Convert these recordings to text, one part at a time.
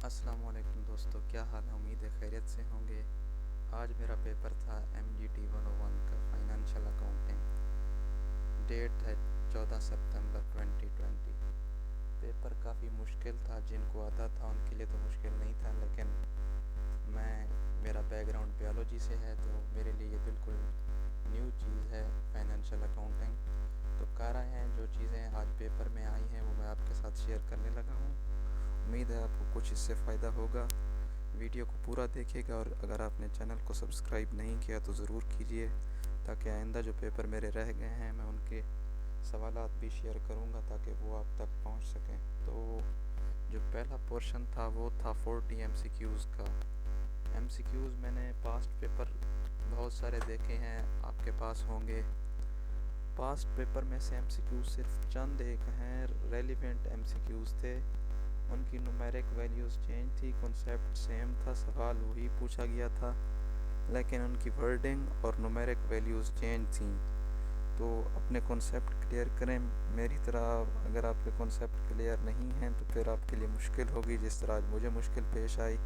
السلام علیکم دوستو، کیا حال ہے؟ امید ہے خیریت سے ہوں گے۔ آج میرا پیپر تھا MGT 101 کا فائنینشیل اکاؤنٹنگ۔ ڈیٹ ہے 14 سپتمبر 2020۔ پیپر کافی مشکل تھا، جن کو آتا تھا ان کے لیے تو مشکل نہیں تھا، لیکن میرا بیک گراؤنڈ بیولوجی سے ہے تو میرے لیے یہ بالکل نیو چیز ہے فائنینشیل اکاؤنٹنگ۔ تو کارا ہیں جو چیزیں آج پیپر میں آئی ہیں وہ میں آپ کے ساتھ شیئر کرنے لگا ہوں۔ امید ہے آپ کو کچھ اس سے فائدہ ہوگا۔ ویڈیو کو پورا دیکھیے گا، اور اگر آپ نے چینل کو سبسکرائب نہیں کیا تو ضرور کیجئے، تاکہ آئندہ جو پیپر میرے رہ گئے ہیں میں ان کے سوالات بھی شیئر کروں گا تاکہ وہ آپ تک پہنچ سکیں۔ تو جو پہلا پورشن تھا وہ تھا 40 MCQs کا۔ MCQs میں نے پاسٹ پیپر بہت سارے دیکھے ہیں، آپ کے پاس ہوں گے۔ پاسٹ پیپر میں سے MCQs صرف چند ایک ہیں ریلیونٹ MCQs تھے۔ ان کی نومیرک ویلیوز چینج تھی، کنسیپٹ سیم تھا، سوال وہی پوچھا گیا تھا، لیکن ان کی ورڈنگ اور نومیرک ویلیوز چینج تھیں۔ تو اپنے کنسیپٹ کلیئر کریں۔ میری طرح اگر آپ کے کنسیپٹ کلیئر نہیں ہیں تو پھر آپ کے لیے مشکل ہوگی، جس طرح آج مجھے مشکل پیش آئی۔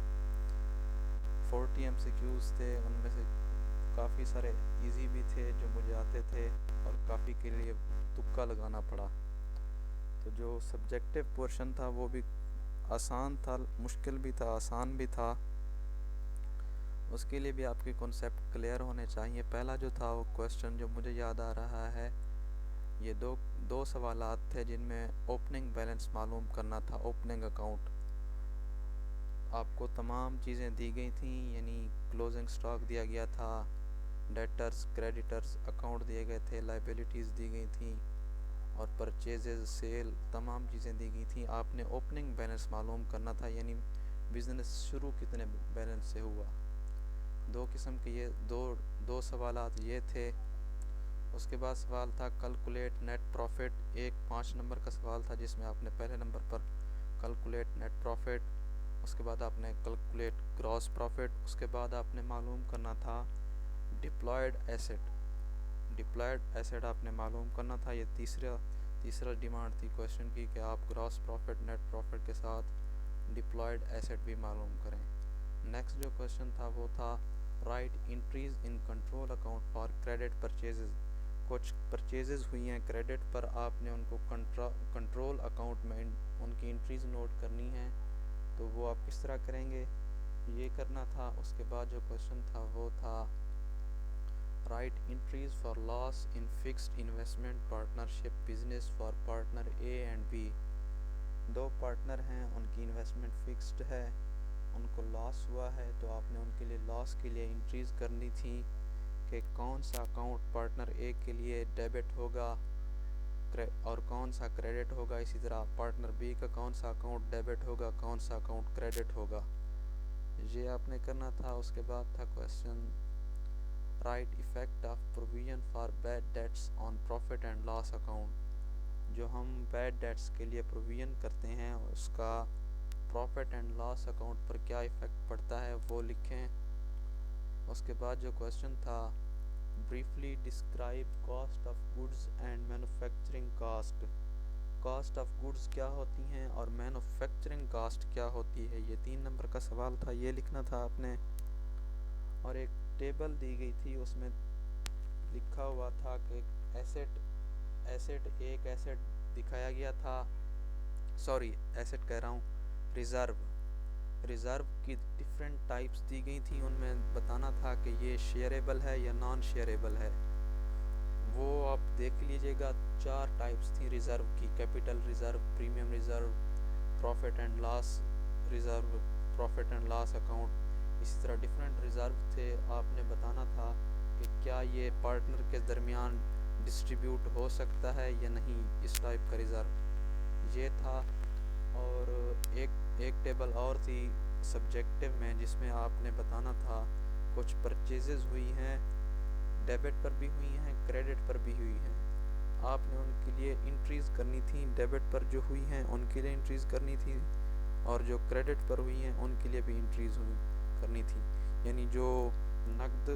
40 MCQs تھے، ان میں سے کافی سارے ایزی بھی تھے جو مجھے آتے تھے، اور کافی کے لیے تکا لگانا پڑا۔ تو جو سبجیکٹیو پورشن تھا وہ بھی آسان تھا، مشکل بھی تھا، آسان بھی تھا۔ اس کے لیے بھی آپ کے کنسیپٹ کلیئر ہونے چاہیے۔ پہلا جو تھا وہ کویسچن جو مجھے یاد آ رہا ہے، یہ دو سوالات تھے جن میں اوپننگ بیلنس معلوم کرنا تھا، اوپننگ اکاؤنٹ۔ آپ کو تمام چیزیں دی گئی تھیں، یعنی کلوزنگ سٹاک دیا گیا تھا، ڈیٹرز، کریڈیٹرز اکاؤنٹ دیے گئے تھے، لائبلٹیز دی گئی تھیں، اور پرچیزز، سیل، تمام چیزیں دی گئی تھیں۔ آپ نے اوپننگ بیلنس معلوم کرنا تھا، یعنی بزنس شروع کتنے بیلنس سے ہوا۔ دو قسم کے یہ دو سوالات یہ تھے۔ اس کے بعد سوال تھا کیلکولیٹ نیٹ پروفٹ، ایک 5 نمبر کا سوال تھا جس میں آپ نے پہلے نمبر پر کیلکولیٹ نیٹ پروفٹ، اس کے بعد آپ نے کیلکولیٹ گراس پروفٹ، اس کے بعد آپ نے معلوم کرنا تھا ڈپلائیڈ ایسٹ۔ ڈپلائیڈ ایسٹ آپ نے معلوم کرنا تھا۔ یہ تیسرا ڈیمانڈ تھی کویسچن کی کہ آپ گراس پروفٹ، نیٹ پروفٹ کے ساتھ ڈپلائیڈ ایسٹ بھی معلوم کریں۔ نیکسٹ جو کویسچن تھا وہ تھا write entries in control account for credit purchases. کچھ پرچیزز ہوئی ہیں کریڈٹ پر، آپ نے ان کو کنٹرول اکاؤنٹ میں ان کی انٹریز نوٹ کرنی ہیں، تو وہ آپ کس طرح کریں گے، یہ کرنا تھا۔ اس کے بعد جو کویسچن تھا وہ تھا write entries for loss in fixed investment partnership business for partner A and B. دو پارٹنر ہیں، ان کی انویسٹمنٹ فکسڈ ہے، ان کو لاس ہوا ہے، تو آپ نے ان کے لیے لاس کے لیے انٹریز کرنی تھی کہ کون سا اکاؤنٹ پارٹنر اے کے لیے ڈیبٹ ہوگا اور کون سا کریڈٹ ہوگا، اسی طرح پارٹنر بی کا کون سا اکاؤنٹ ڈیبٹ ہوگا، کون سا اکاؤنٹ کریڈٹ ہوگا، یہ آپ نے کرنا تھا۔ اس کے بعد تھا question write effect of provision for bad debts on profit and loss account. جو ہم بیڈ ڈیٹس کے لیے پروویژن کرتے ہیں اس کا پروفٹ اینڈ لاس اکاؤنٹ پر کیا ایفیکٹ پڑتا ہے وہ لکھیں۔ اس کے بعد جو کویسچن تھا briefly describe cost of goods and manufacturing cost. Cost of goods کیا ہوتی ہیں اور مینوفیکچرنگ کاسٹ کیا ہوتی ہے، یہ 3 نمبر کا سوال تھا، یہ لکھنا تھا آپ نے۔ اور ایک ٹیبل دی گئی تھی، اس میں لکھا ہوا تھا کہ ایک ایسٹ دکھایا گیا تھا، ایسٹ کہہ رہا ہوں، ریزرو کی ڈیفرنٹ ٹائپس دی گئی تھیں، ان میں بتانا تھا کہ یہ شیئریبل ہے یا نان شیئریبل ہے۔ وہ آپ دیکھ لیجئے گا، 4 ٹائپس تھیں ریزرو کی: capital reserve, premium reserve, profit and loss reserve, profit and loss account, اسی طرح ڈیفرنٹ ریزرو تھے۔ آپ نے بتانا تھا کہ کیا یہ پارٹنر کے درمیان ڈسٹریبیوٹ ہو سکتا ہے یا نہیں، اس ٹائپ کا ریزرو یہ تھا۔ اور ایک ٹیبل اور تھی سبجیکٹیو میں، جس میں آپ نے بتانا تھا کچھ پرچیزز ہوئی ہیں، ڈیبٹ پر بھی ہوئی ہیں، کریڈٹ پر بھی ہوئی ہیں، آپ نے ان کے لیے انٹریز کرنی تھی۔ ڈیبٹ پر جو ہوئی ہیں ان کے لیے انٹریز کرنی تھی، اور جو کریڈٹ پر ہوئی ہیں ان کے لیے بھی انٹریز کرنی تھی، یعنی جو نقد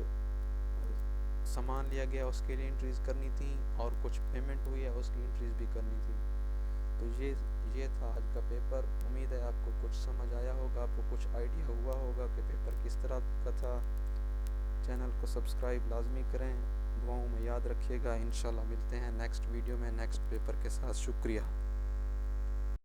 سامان لیا گیا اس کے لیے انٹریز کرنی تھی، اور کچھ پیمنٹ ہوئی ہے اس کی انٹریز بھی کرنی تھی۔ تو یہ تھا آج کا پیپر. امید ہے آپ کو کچھ سمجھ آیا ہوگا, آپ کو کچھ آئیڈیا ہوا ہوگا کہ پیپر کس طرح کا تھا. چینل کو سبسکرائب لازمی کریں, دعاؤں میں یاد رکھیے گا. انشاءاللہ ملتے ہیں نیکسٹ ویڈیو میں نیکسٹ پیپر کے ساتھ. شکریہ.